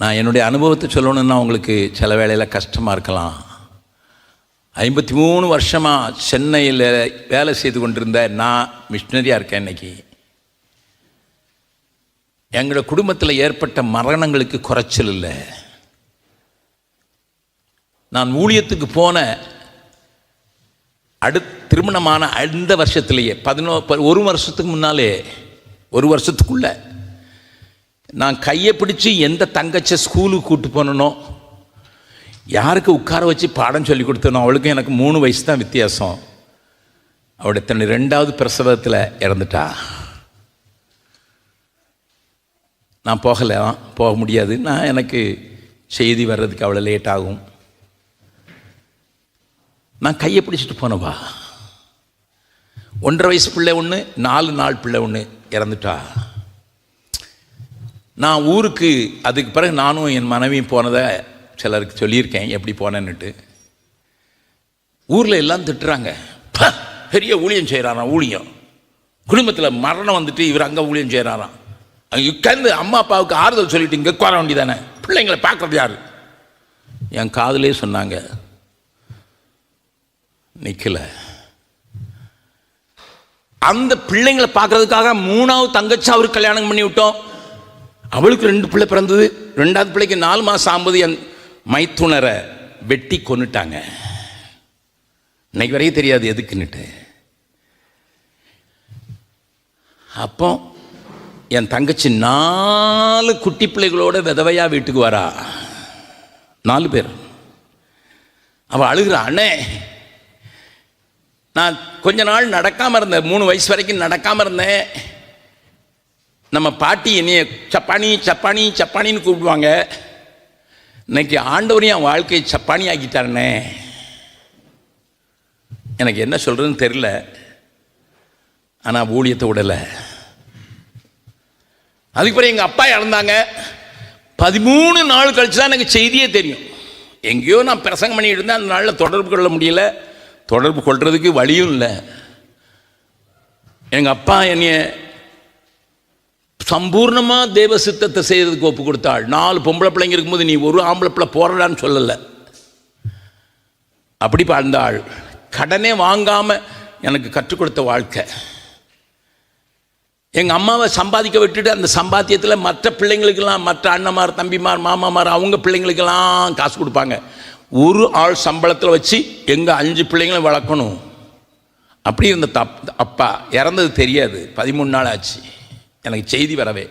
நான் என்னுடைய அனுபவத்தை சொல்லணுன்னா உங்களுக்கு சில வேளையில் கஷ்டமாக இருக்கலாம். 53 வருஷமாக சென்னையில் வேலை செய்து கொண்டிருந்த நான் மிஷினரியாக இருக்கேன். இன்றைக்கி எங்களோட குடும்பத்தில் ஏற்பட்ட மரணங்களுக்கு குறைச்சல் இல்லை. நான் ஊழியத்துக்கு போன திருமணமான அந்த வருஷத்துலேயே 1 வருஷத்துக்கு முன்னாலே 1 வருஷத்துக்குள்ள நான் கையை பிடிச்சி எந்த தங்கச்சை ஸ்கூலுக்கு கூப்பிட்டு போனனோ, யாருக்கு உட்கார வச்சு பாடம் சொல்லி கொடுத்தனோ, அவளுக்கும் எனக்கு 3 வயசு தான் வித்தியாசம். அவளுடைய தன்னுடைய 2வது பிரசவத்தில் இறந்துட்டா. நான் போக முடியாது. எனக்கு செய்தி வர்றதுக்கு அவ்வளோ லேட் ஆகும். நான் கையை பிடிச்சிட்டு போனவா. 1.5 வயசு பிள்ளை ஒன்று, 4 நாள் பிள்ளை ஒன்று இறந்துட்டா. நான் ஊருக்கு அதுக்கு பிறகு நானும் என் மனைவியும் போனதை சிலருக்கு சொல்லியிருக்கேன், எப்படி போனேன்னுட்டு. ஊரில் எல்லாம் திட்டுறாங்க, பெரிய ஊழியம் செய்கிறாராம். ஊழியம் குடும்பத்தில் மரணம் வந்துட்டு இவர் அங்கே ஊழியம் செய்கிறாராம். அங்கே உட்கார்ந்து அம்மா அப்பாவுக்கு ஆறுதல் சொல்லிட்டு இங்கே உட்கார வேண்டியதானே, பிள்ளைங்களை பார்க்குறது யார்? என் காதலே சொன்னாங்க, நிற்கல. அந்த பிள்ளைங்களை பார்க்கறதுக்காக 3வது தங்கச்சி அவருக்கு கல்யாணம் பண்ணி விட்டோம். அவளுக்கு 2 பிள்ளை பிறந்தது. 2வது பிள்ளைக்கு 4 மாதம் ஆகும்போது என் மைத்துனரை வெட்டி கொன்னுட்டாங்க. இன்னைக்கு வரையும் தெரியாது எதுக்குன்னுட்டு. அப்போ என் தங்கச்சி 4 குட்டி பிள்ளைகளோட விதவையா வீட்டுக்கு வரா. 4 பேர். அவள் அழுகிறா, அண்ணே நான் கொஞ்ச நாள் நடக்காமல் இருந்தேன், 3 வயசு வரைக்கும் நடக்காமல் இருந்தேன். நம்ம பாட்டி என்னைய சப்பானி சப்பானி சப்பானின்னு கூப்பிடுவாங்க. இன்னைக்கு ஆண்டவரையும் என் வாழ்க்கையை சப்பானி ஆக்கிட்டாருண்ணே. எனக்கு என்ன சொல்கிறதுன்னு தெரியல. ஆனால் ஊழியத்தை விடலை. அதுக்கு பிறகு எங்கள் அப்பா இறந்தாங்க. 13 நாள் கழிச்சு தான் எனக்கு செய்தியே தெரியும். எங்கேயோ நான் பிரசங்கம் பண்ணிட்டு இருந்தேன். அந்த நாளில் தொடர்பு கொள்ள முடியல. தொடர்பு கொள்றதுக்கு வழியும் இல்லை. எங்கள் அப்பா என்னைய சம்பூர்ணமாக தேவ சித்தத்தை செய்கிறதுக்கு ஒப்பு கொடுத்தாள். 4 பொம்பளை பிள்ளைங்க இருக்கும்போது நீ ஒரு ஆம்பளை பிள்ளை போறடான்னு சொல்லலை. அப்படி வாழ்ந்தாள். கடனே வாங்காமல் எனக்கு கற்றுக் கொடுத்த வாழ்க்கை. எங்கள் அம்மாவை சம்பாதிக்க விட்டுட்டு அந்த சம்பாத்தியத்தில் மற்ற பிள்ளைங்களுக்கெல்லாம், மற்ற அண்ணமார் தம்பிமார் மாமாமார் அவங்க பிள்ளைங்களுக்கெல்லாம் காசு கொடுப்பாங்க. ஒரு ஆள் சம்பளத்தில் வச்சு எங்கள் 5 பிள்ளைங்களும் வளர்க்கணும். அப்படி இருந்த அப்பா இறந்தது தெரியாது. 13 நாள் ஆச்சு எனக்கு செய்தி வரவே.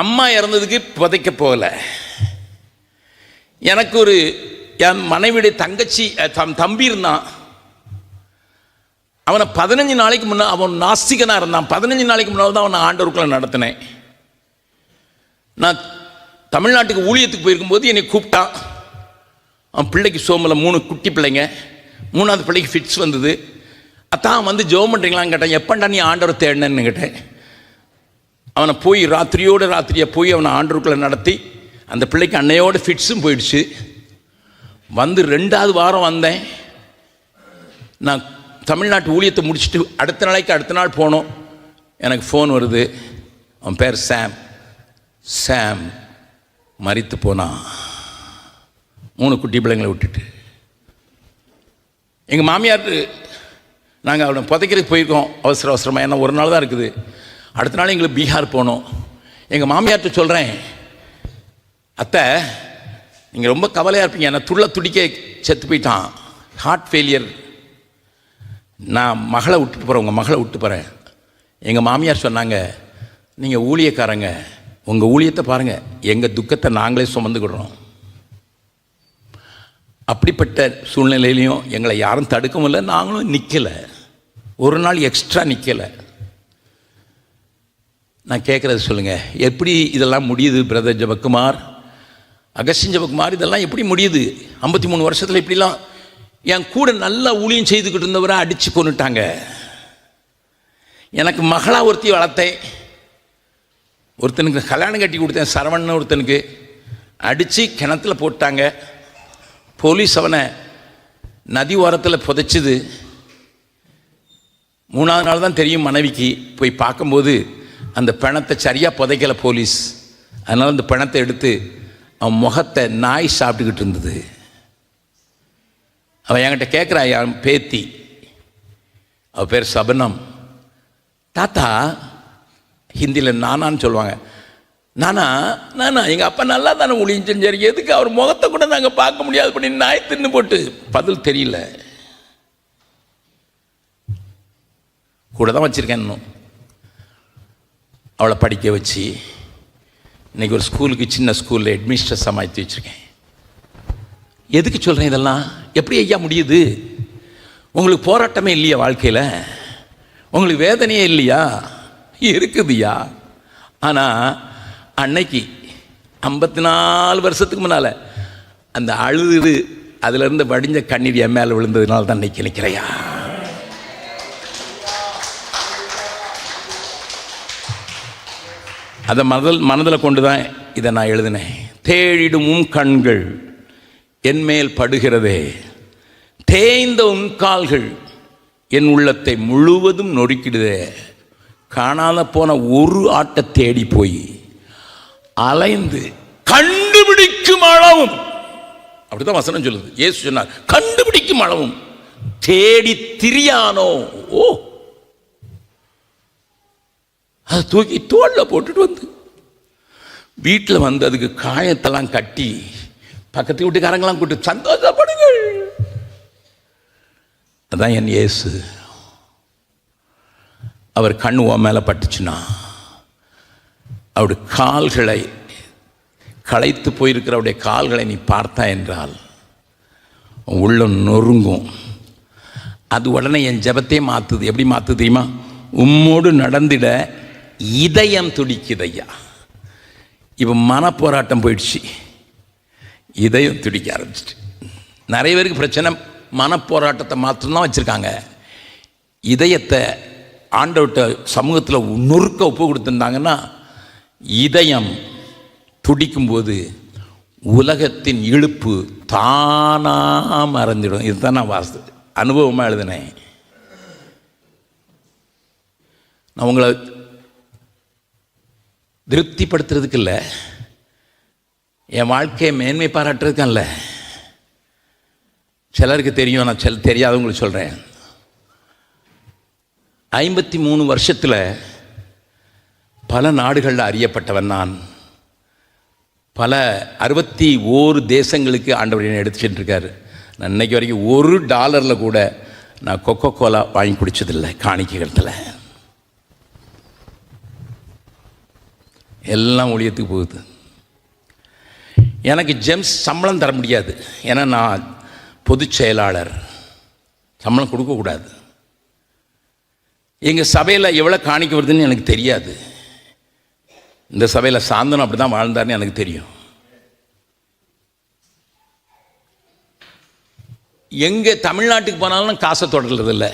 அம்மா இறந்ததுக்கு புதைக்க போகலை. எனக்கு ஒரு என் மனைவியுடைய தங்கச்சி தம்பி இருந்தான். அவனை 15 நாளைக்கு முன்னாடி, அவன் நாஸ்திகனாக இருந்தான். 15 நாளைக்கு முன்னால் தான் அவனை ஆண்டவருக்குள்ள நடத்தினேன். நான் தமிழ்நாட்டுக்கு ஊழியத்துக்கு போயிருக்கும்போது என்னை கூப்பிட்டான். அவன் பிள்ளைக்கு சோமில் 3 குட்டி பிள்ளைங்க. 3வது பிள்ளைக்கு ஃபிட்ஸ் வந்தது. அத்தான் வந்து ஜெபம் பண்ணுறீங்களான்னு கேட்டேன். எப்பண்டா நீ ஆண்டவர் தேடினேன்னு கேட்டேன். அவனை போய் ராத்திரியாக போய் அவனை ஆண்டவருக்குள்ள நடத்தி அந்த பிள்ளைக்கு அன்னையோட ஃபிட்ஸும் போயிடுச்சு. வந்து 2வது வாரம் வந்தேன். நான் தமிழ்நாட்டு ஊழியத்தை முடிச்சுட்டு அடுத்த நாள் போனோம். எனக்கு ஃபோன் வருது. அவன் பேர் சாம் மரித்து போனான். 3 குட்டி பிள்ளைங்களை விட்டுட்டு. எங்கள் மாமியார், நாங்கள் அவனை புதைக்கிறதுக்கு போயிருக்கோம் அவசரமாக. ஏன்னா ஒரு நாள் தான் இருக்குது. அடுத்த நாள் எங்களுக்கு பீகார் போனோம். எங்கள் மாமியார்கிட்ட சொல்கிறேன், அத்தை நீங்கள் ரொம்ப கவலையாக இருப்பீங்க, என்னை துடிக்க செத்து போயிட்டான், ஹார்ட் ஃபெயிலியர், நான் மகளை விட்டுட்டு போகிறேன், உங்கள் மகளை விட்டு போகிறேன். எங்கள் மாமியார் சொன்னாங்க, நீங்கள் ஊழியக்காரங்க, உங்கள் ஊழியத்தை பாருங்கள், எங்கள் துக்கத்தை நாங்களே சுமந்துக்கிடுறோம். அப்படிப்பட்ட சூழ்நிலையிலையும் எங்களை யாரும் தடுக்க முடியல. நாங்களும் நிற்கலை. ஒரு நாள் எக்ஸ்ட்ரா நிற்கலை. நான் கேட்குறது சொல்லுங்கள், எப்படி இதெல்லாம் முடியுது பிரதர் ஜெபக்குமார், அகஸ்டின் ஜெபக்குமார், இதெல்லாம் எப்படி முடியுது? 53 வருஷத்தில் இப்படிலாம் என் கூட நல்லா ஊழியம் செய்துக்கிட்டு இருந்தவரை அடித்து கொண்டுட்டாங்க. எனக்கு மகளாக ஒருத்தி வளர்த்தேன். ஒருத்தனுக்கு கல்யாணம் கட்டி கொடுத்தேன், சரவணன் ஒருத்தனுக்கு. அடித்து கிணத்துல போட்டாங்க. போலீஸ் அவனை நதி ஓரத்தில் புதைச்சிது. 3வது நாள் தான் தெரியும் மனைவிக்கு. போய் பார்க்கும்போது அந்த பிணத்தை சரியாக புதைக்கலை போலீஸ். அதனால் அந்த பணத்தை எடுத்து அவன் முகத்தை நாய் சாப்பிட்டுக்கிட்டு இருந்தது. அவன் என்கிட்ட கேட்குறா, என் பேத்தி, அவள் பேர் சபனம், தாத்தா, ஹிந்தியில் நானான்னு சொல்லுவாங்க, நானா நானா எங்கள் அப்பா நல்லா தானே ஊழியம் செஞ்சார், எதுக்கு அவர் முகத்தை கூட நாங்கள் பார்க்க முடியாது பண்ணி நாய் தின்னு போட்டு? பதில் தெரியல. கூட தான் வச்சுருக்கேன். இன்னும் அவளை படிக்க வச்சு இன்றைக்கி ஒரு ஸ்கூலுக்கு, சின்ன ஸ்கூலில் ஹெட்மிஸ்ட்ரஸாக மாற்றி வச்சுருக்கேன். எதுக்கு சொல்கிறேன் இதெல்லாம்? எப்படி ஐயா முடியுது? உங்களுக்கு போராட்டமே இல்லையா வாழ்க்கையில்? உங்களுக்கு வேதனையே இல்லையா? இருக்குதுயா. ஆனால் அன்னைக்கு 54 வருஷத்துக்கு முன்னால் அந்த அழுது அதிலிருந்து வடிஞ்ச கண்ணீர் என் மேலே விழுந்ததுனால தான் இன்னைக்கு நிற்கிறையா. அதை மனதில் கொண்டு தான் இதை நான் எழுதினேன். தேடிடும் உன் கண்கள் என்மேல் படுகிறதே, தேய்ந்த உன் கால்கள் என் உள்ளத்தை முழுவதும் நொறுக்கிடுதே. காணாத போன ஒரு ஆட்டை தேடி போய் அலைந்து கண்டுபிடிக்கும் அளவும், அப்படிதான் வசனம் சொல்லுது. இயேசு சொன்னார், கண்டுபிடிக்கும் அளவும் தேடி திரியானோ. ஓ, அதை தூக்கி தோளில் போட்டுட்டு வந்து வீட்டில் வந்து அதுக்கு காயத்தெல்லாம் கட்டி பக்கத்து வீட்டுக்காரங்களாம் கூட்டு சந்தோஷப்படுங்கள். அதான் என் இயேசு. அவர் கண் உன் மேலே பட்டுச்சுன்னா அவருடைய கால்களை, களைத்து போயிருக்கிற அவருடைய கால்களை நீ பார்த்தா என்றால் உள்ளம் நொறுங்கும். அது உடனே என் ஜெபத்தையே மாற்றுது. எப்படி மாற்றுது தெரியுமா? உம்மோடு நடந்திட இதயம் துடிக்குதையா. இப்போ மனப்போராட்டம் போயிடுச்சு, இதயம் துடிக்க ஆரம்பிச்சிட்டு. நிறைய பேருக்கு பிரச்சனை மனப்போராட்டத்தை மாத்திரம்தான் வச்சுருக்காங்க. இதயத்தை ஆண்டவர்கிட்ட சமூகத்தில் நொறுக்க ஒப்பு கொடுத்துருந்தாங்கன்னா இதயம் துடிக்கும்போது உலகத்தின் இழுப்பு தானாக மறைஞ்சிடும். இதுதான் நான் அனுபவமாக எழுதினேன். நான் உங்களை திருப்திப்படுத்துறதுக்கு இல்லை, என் வாழ்க்கையை மேன்மை பாராட்டுறதுக்கும் இல்லை. சிலருக்கு தெரியும், நான் தெரியாதவங்களுக்கு சொல்கிறேன். 53 வருஷத்தில் பல நாடுகளில் அறியப்பட்டவன் நான். பல 61 தேசங்களுக்கு ஆண்டவர் என்னை எடுத்து சென்றிருக்காரு. நான் இன்னைக்கு வரைக்கும் $1 கூட நான் கொக்கோ கோலா வாங்கி குடித்ததில்லை காணிக்கைகளத்தில். எல்லாம் ஊழியத்துக்கு போகுது. எனக்கு ஜெம்ஸ் சம்பளம் தர முடியாது, ஏன்னா நான் பொதுச் செயலாளர், சம்பளம் கொடுக்கக்கூடாது. எங்கள் சபையில் எவ்வளோ காணிக்க வருதுன்னு எனக்கு தெரியாது. இந்த சபையில் சாந்தனம் அப்படி தான் வாழ்ந்தார்னு எனக்கு தெரியும். எங்கே தமிழ்நாட்டுக்கு போனாலும் காசை தொடர்றதில்லை.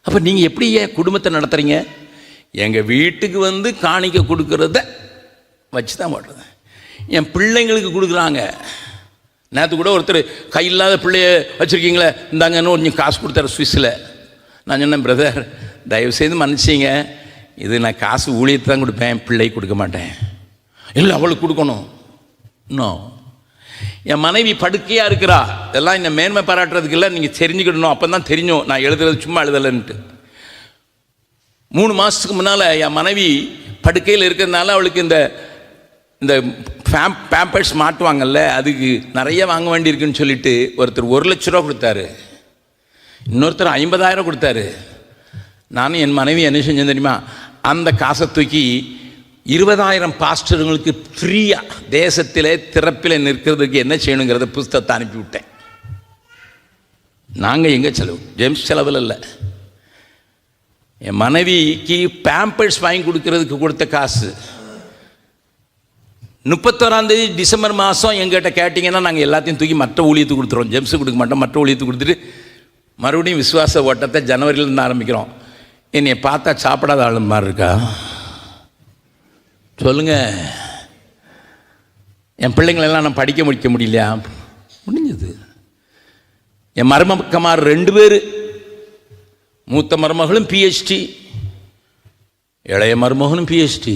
அப்போ நீங்கள் எப்படி ஏன் குடும்பத்தை நடத்துகிறீங்க? எங்கள் வீட்டுக்கு வந்து காணிக்க கொடுக்கறத வச்சு தான் போடுறது. என் பிள்ளைங்களுக்கு கொடுக்குறாங்க. நேற்று கூட ஒருத்தர் கையில்லாத பிள்ளைய வச்சுருக்கீங்களே, இந்தாங்கன்னு கொஞ்சம் காசு கொடுத்தாரு சுவிஸில். நான் சொன்னேன், பிரதர் தயவுசெய்து மன்னிச்சிங்க, இது நான் காசு ஊழியத்தை தான் கொடுப்பேன், பிள்ளை கொடுக்க மாட்டேன். இல்லை அவளுக்கு கொடுக்கணும். இன்னும் என் மனைவி படுக்கையாக இருக்கிறா. இதெல்லாம் இந்த மேன்மை பாராட்டுறதுக்கு இல்லை, நீங்கள் தெரிஞ்சுக்கிடணும். அப்போ தான் தெரியும் நான் எழுதுறது சும்மா எழுதலைன்ட்டு. 3 மாதத்துக்கு முன்னால் என் மனைவி படுக்கையில் இருக்கிறதுனால அவளுக்கு இந்த பேம்பர்ஸ் மாட்டுவாங்கல்ல, அதுக்கு நிறைய வாங்க வேண்டியிருக்குன்னு சொல்லிட்டு ஒருத்தர் 1 லட்ச ரூபா கொடுத்தாரு, இன்னொருத்தர் 50,000 கொடுத்தாரு. நானும் என் மனைவி என்ன செஞ்சேன் தெரியுமா? அந்த காசை தூக்கி 20,000 பாஸ்டர்களுக்கு ஃப்ரீயாக தேசத்திலே திறப்பில் நிற்கிறதுக்கு என்ன செய்யணுங்கிறத புஸ்தகத்தை அனுப்பிவிட்டேன். நாங்கள் எங்கே செலவு, ஜேம்ஸ் செலவில் இல்லை. என் மனைவிக்கு பேம்பர்ஸ் வாங்கி கொடுக்கறதுக்கு கொடுத்த காசு 31ஆம் தேதி டிசம்பர் மாதம் எங்கிட்ட கேட்டிங்கன்னா நாங்கள் எல்லாத்தையும் தூக்கி மற்ற ஊழியத்துக்கு கொடுத்துருவோம். ஜெம்ஸு கொடுக்க மாட்டோம், மற்ற ஊழியத்துக்கு கொடுத்துட்டு மறுபடியும் விசுவாச ஓட்டத்தை ஜனவரியிலேருந்து ஆரம்பிக்கிறோம். என்னை பார்த்தா சாப்பிடாத ஆளு மாதிரி இருக்கா சொல்லுங்கள்? என் பிள்ளைங்களெல்லாம் நான் படிக்க முடிக்க முடியலையா? முடிஞ்சது. என் மருமக்கமார் 2 பேர், மூத்த மருமகளும் PhD, இளைய மருமகனும் PhD,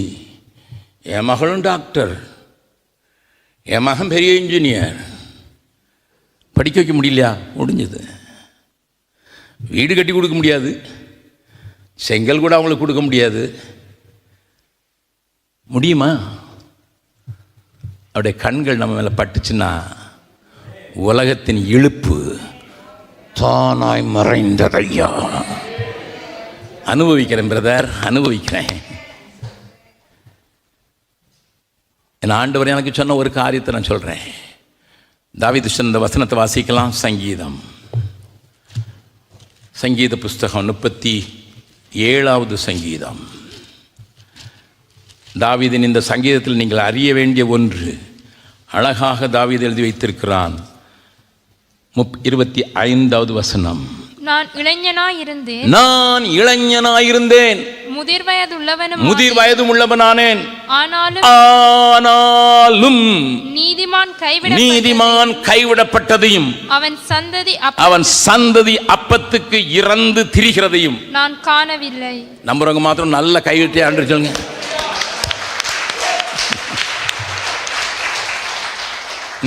என் மகளும் டாக்டர். என் மகன் பெரிய இன்ஜினியர், படிக்க வைக்க முடியலையா? முடிஞ்சது. வீடு கட்டி கொடுக்க முடியாது, செங்கல் கூட அவங்களுக்கு கொடுக்க முடியாது. முடியுமா? அவருடைய கண்கள் நம்ம மேலே பட்டுச்சுன்னா உலகத்தின் இழுப்பு தானாய் மறைந்ததையா. அனுபவிக்கிறேன் பிரதர், அனுபவிக்கிறேன். என் ஆண்டவர் எனக்கு சொன்ன ஒரு காரியத்தை நான் சொல்கிறேன். தாவீது சொன்ன வசனத்தை வாசிக்கலாம். சங்கீத புஸ்தகம் 37வது சங்கீதம். தாவீதின் இந்த சங்கீதத்தில் நீங்கள் அறிய வேண்டிய ஒன்று, அழகாக தாவீது எழுதி வைத்திருக்கிறான். 25வது வசனம். நான் இளைஞனாயிருந்தேன், முதிர் வயதும் உள்ளவனானேன். ஆனாலும் நீதிமான் கைவிடப்பட்டதையும் அவன் சந்ததி அப்பத்துக்கு இறந்து திரிகிறதையும் நான் காணவில்லை. நம்புறவங்க மாத்திரம் நல்ல கைவிட்டே ஆண்டு சொல்லுங்க.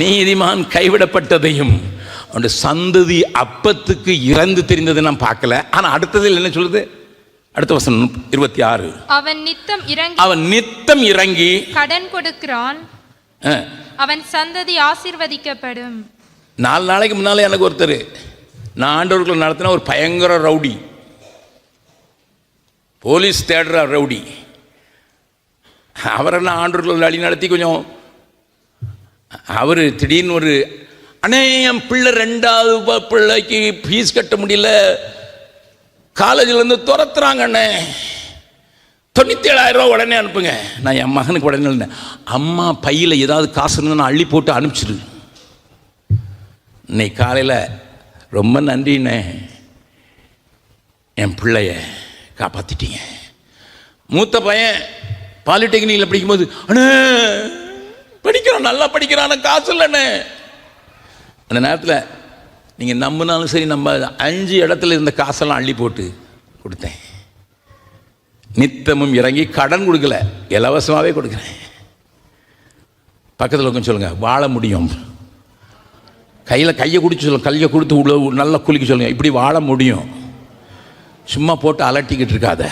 நீதிமான் கைவிடப்பட்டதையும் அவனுடைய சந்ததி அப்பத்துக்கு இறந்து தெரிந்ததை நான் பார்க்கல. ஆனால் அடுத்ததில் என்ன சொல்லுது? அடுத்த வசனம் 26. அவன் நித்தம் இறங்கி கடன் கொடுக்கிறான், அவன் சந்ததி ஆசீர்வதிக்கப்படும். 4 நாளைக்கு முன்னாலே எனக்கு ஒருத்தர், நான் ஆண்டவர்களை நடத்தின ஒரு பயங்கர ரவுடி, போலீஸ் தேடுற ரவுடி, அவரை நான் ஆண்டவர்களை வழி நடத்தி கொஞ்சம், அவர் திடீர்னு ஒரு, அண்ணே என் பிள்ளை 2வது பிள்ளைக்கு ஃபீஸ் கட்ட முடியல, காலேஜிலேருந்து துரத்துறாங்க அண்ணே, 97,000 ரூபா உடனே அனுப்புங்க. நான் என் மகனுக்கு உடனே இருந்தேன், அம்மா பையில் ஏதாவது காசு இருந்தால் நான் அள்ளி போட்டு அனுப்பிச்சிடு. இன்னைக்கு காலையில் ரொம்ப நன்றிண்ணே, என் பிள்ளைய காப்பாற்றிட்டீங்க. மூத்த பையன் பாலிடெக்னிக்கில் படிக்கும்போது, அண்ணே படிக்கிறான், நல்லா படிக்கிறான், காசு இல்லைண்ணே. அந்த நேரத்தில் நீங்கள் நம்பினாலும் சரி, நம்ம 5 இடத்துல இருந்த காசெல்லாம் அள்ளி போட்டு கொடுத்தேன். நித்தமும் இறங்கி கடன் கொடுக்கல, இலவசமாகவே கொடுக்குறேன். பக்கத்தில் கொஞ்சம் சொல்லுங்கள், வாழ முடியும். கையை குடிச்சு சொல்லுங்கள், கையை கொடுத்து உள்ள நல்லா குளிக்க சொல்லுங்கள், இப்படி வாழ முடியும். சும்மா போட்டு அலட்டிக்கிட்டு இருக்காத.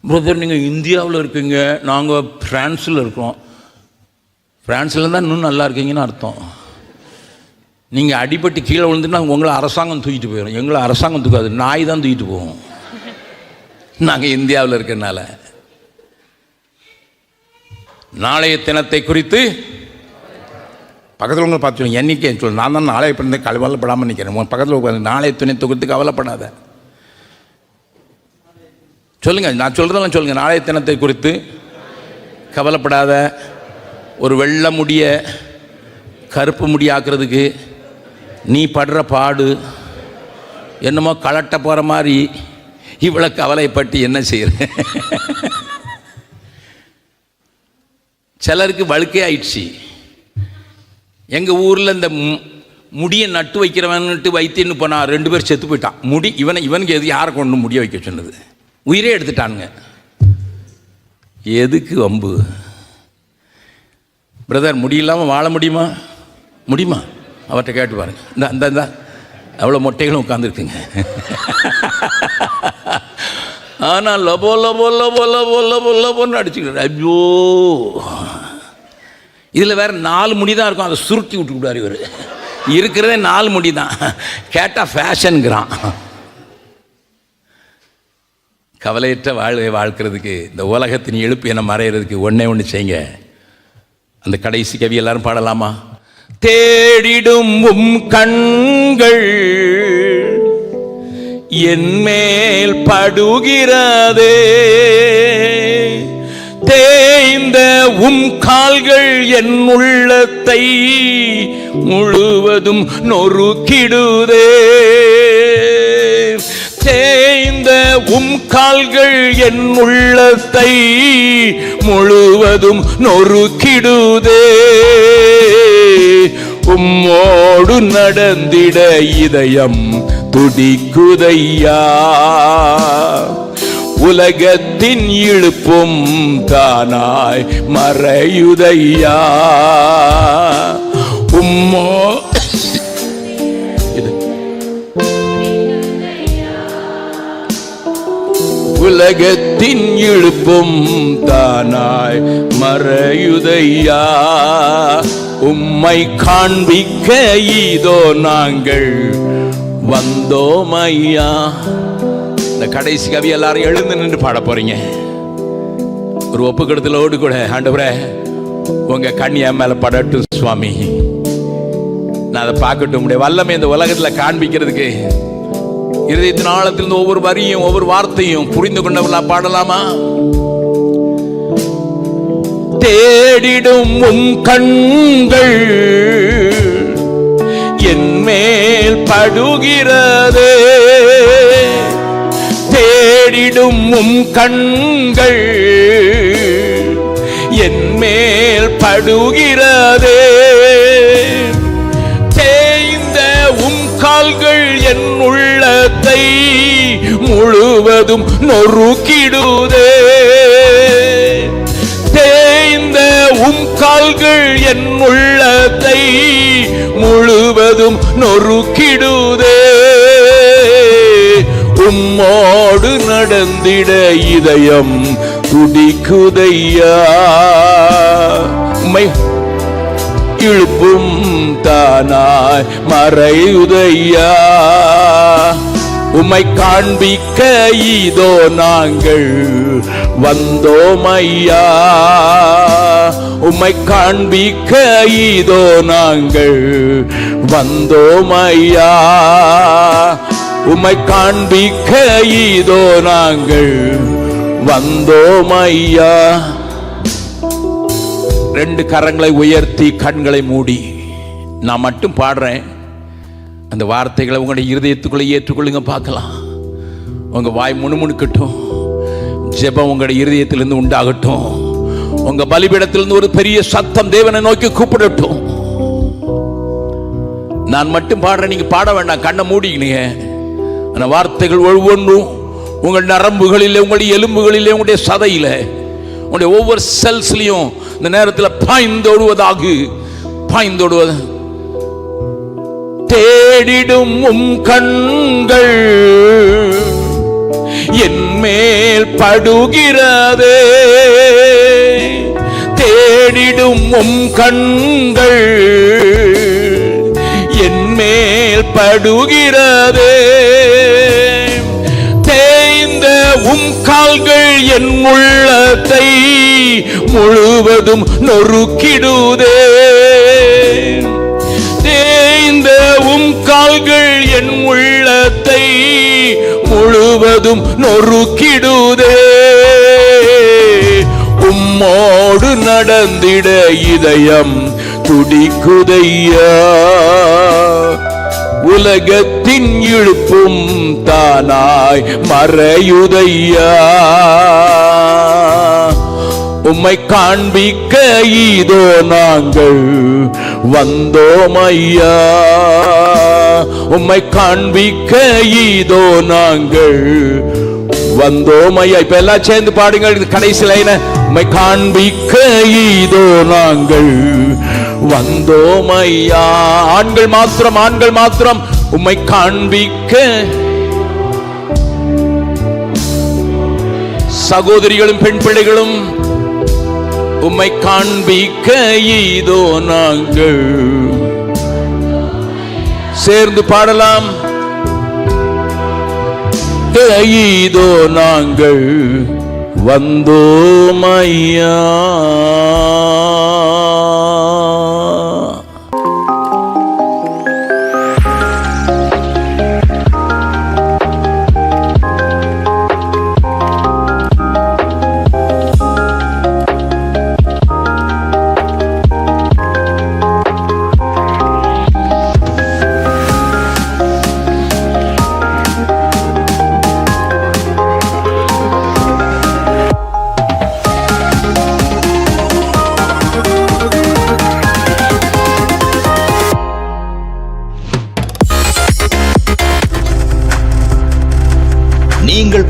பிரதர் நீங்கள் இந்தியாவில் இருக்கீங்க, நாங்கள் ஃப்ரான்ஸில் இருக்கோம். ஃப்ரான்ஸில் தான் இன்னும் நல்லா இருக்கீங்கன்னு அர்த்தம். நீங்கள் அடிபட்டு கீழே விழுந்துன்னா உங்களை அரசாங்கம் தூக்கிட்டு போயிடும். எங்களை அரசாங்கம் தூக்காது, நாய் தான் தூக்கிட்டு போவோம். நாங்கள் இந்தியாவில் இருக்கிறனால. நாளைய தினத்தை குறித்து பக்கத்தில் உங்களை பார்த்து சொல்லுங்க, எண்ணிக்கை சொல்லு. நான் தான் நாளைய பிறந்த கவலைப்படாமல் நிற்கிறேன். பக்கத்தில் உட்காந்து நாளைய தினத்தை குறித்து கவலைப்படாத சொல்லுங்கள். நான் சொல்கிறதெல்லாம் சொல்லுங்கள். நாளைய தினத்தை குறித்து கவலைப்படாத. ஒரு வெள்ளை முடிய கருப்பு முடியாக்குறதுக்கு நீ படுற பாடு என்னமோ கலட்ட போகிற மாதிரி இவ்வளோ கவலைப்பட்டு என்ன செய்கிற? சிலருக்கு வழுக்கே ஆயிடுச்சு. எங்கள் ஊரில் இந்த முடியை நட்டு வைக்கிறவன்ட்டு வைத்தியன்னு போனால் 2 பேர் செத்து போயிட்டான். முடி இவனுக்கு எது யாரை கொண்டு முடிய வைக்க சொன்னது? உயிரே எடுத்துட்டானுங்க. எதுக்கு வம்பு? பிரதர் முடியில்லாமல் வாழ முடியுமா? அவர்கிட்ட கேட்டு பாருங்க. இந்த அவ்வளோ மொட்டைகளும் உட்காந்துருக்குங்க. ஆனால் லபோ லபோ லபோ லபோ லபோ லபோன்னு அடிச்சுக்கிட்டு, ஐயோ இதில் வேறு 4 முடி தான் இருக்கும், அதை சுருட்டி விட்டுக்கிட்டார் இவர். இருக்கிறதே 4 முடி தான், கேட்டால் ஃபேஷனுங்கிறான். கவலையற்ற வாழ்வை வாழ்க்கிறதுக்கு, இந்த உலகத்தின் எழுப்பு என மறைகிறதுக்கு ஒன்று செய்யுங்க. அந்த கடைசி கவி எல்லாரும் பாடலாமா? தேடிடும் கண்கள் என் மேல் படுகிறதே, தேய்ந்த கால்கள் என் உள்ளத்தை முழுவதும் நொறுக்கிடுதே. தேய்ந்த கால்கள் என் உள்ளத்தை முழுவதும் நொறுக்கிடுதே. உம்மோடு நடந்திட இதயம் துடிக்குதையா, உலகத்தின் இழுப்பும் தானாய் மறையுதையா. உம்மோ உலகத்தின் இழுப்பும் தானாய் மறையுதையா. உம்மை காண்பிக்க இதோ நாங்கள் வந்தோமையா. இந்த கடைசி கவி எல்லாரும் எழுந்து நின்று பாட போறீங்க. ஒரு ஒப்புக்கெடுத்தலோடு கூட, ஆண்டவரே உங்க கண் என் மேல படட்டும் சுவாமி, நான் அதை பார்க்கட்டும். உடைய வல்லமை இந்த உலகத்துல காண்பிக்கிறதுக்கு இருதயத்தின் ஆழத்திலிருந்து ஒவ்வொரு வரியும் ஒவ்வொரு வார்த்தையும் புரிந்து கொண்டவர்களா பாடலாமா? தேடிடும் உம் கண்கள் என் மேல் படுகிறதே. தேடிடும் உம் கண்கள் என் மேல் படுகிறதே. தேய்ந்த உம் கால்கள் என் உள்ளத்தை முழுவதும் நொறுக்கிடுதே. தேய்ந்த உம் கால்கள் என் உள்ளத்தை முழுவதும் நொறுக்கிடுதே. உம்மோடு நடந்திட இதயம் துடிக்குதையா. உம்மை இழுப்பும் தானாய் மறையுதையா. உம்மை காண்பிக்க இதோ நாங்கள் வந்தோமையா. உம்மை காண்பிக்க இதோ நாங்கள் வந்தோமையா. உம்மை காண்பிக்க இதோ நாங்கள் வந்தோமையா. ரெண்டு கரங்களை உயர்த்தி கண்களை மூடி நான் மட்டும் பாடுறேன். அந்த வார்த்தைகளை உங்களுடைய இருதயத்துக்குள்ளே ஏற்றுக்கொள்ளுங்க. பார்க்கலாம். உங்க வாய் முணுமுணுக்கட்டும். ஜெபம் உங்களுடைய இருதயத்திலிருந்து உண்டாகட்டும். உங்க பலிபீடத்திலிருந்து ஒரு பெரிய சத்தம் தேவனை நோக்கி கூப்பிடட்டும். நான் மட்டும் பாடுறேன், நீங்க பாட வேண்டாம். கண்ணை மூடிங்க. அந்த வார்த்தைகள் ஒவ்வொன்றும் உங்கள் நரம்புகளிலே, உங்களுடைய எலும்புகளிலே, உங்களுடைய சதையில, உங்களுடைய ஒவ்வொரு செல்ஸ்லையும் இந்த நேரத்தில் பாய்ந்தோடுவது. தேடிடும் உம் கண்கள் என் மேல் படுகிறதே. தேடிடும் உம் கண்கள் என் மேல் படுகிறதே. தேய்ந்த உம் கால்கள் என் உள்ளத்தை முழுவதும் நொறுக்கிடுதே. தேய்ந்த உம் கால்கள் என் உள்ளத்தை முழுவதும் நொறுக்கிடுதே. உம்மோடு நடந்திட இதயம் துடிக்குதையா. உலகத்தின் இழுப்பும் தானாய் மறையுதையா. உம்மை காண்பிக்க இதோ நாங்கள் வந்தோமையா. உம்மை காண்பிக்க இதோ நாங்கள் வந்தோமையா. இப்ப எல்லாம் சேர்ந்து பாடுங்க. கடைசி லைன, உம்மை காண்பிக்க இதோ நாங்கள் வந்தோமையா. ஆண்கள் மாத்திரம், ஆண்கள் மாத்திரம். உம்மை காண்பிக்க. சகோதரிகளும் பெண் பிள்ளைகளும் உம்மை காண்பிக்க இதோ நாங்கள். சேர்ந்து பாடலாம். இதோ நாங்கள் வந்தோமையா.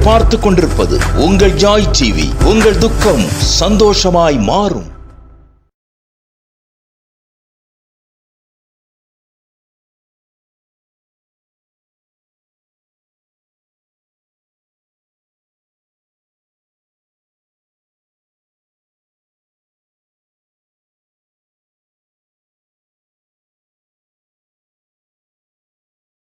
பார்த்து கொண்டிருப்பது உங்கள் ஜாய் டிவி. உங்கள் துக்கம் சந்தோஷமாய் மாறும்.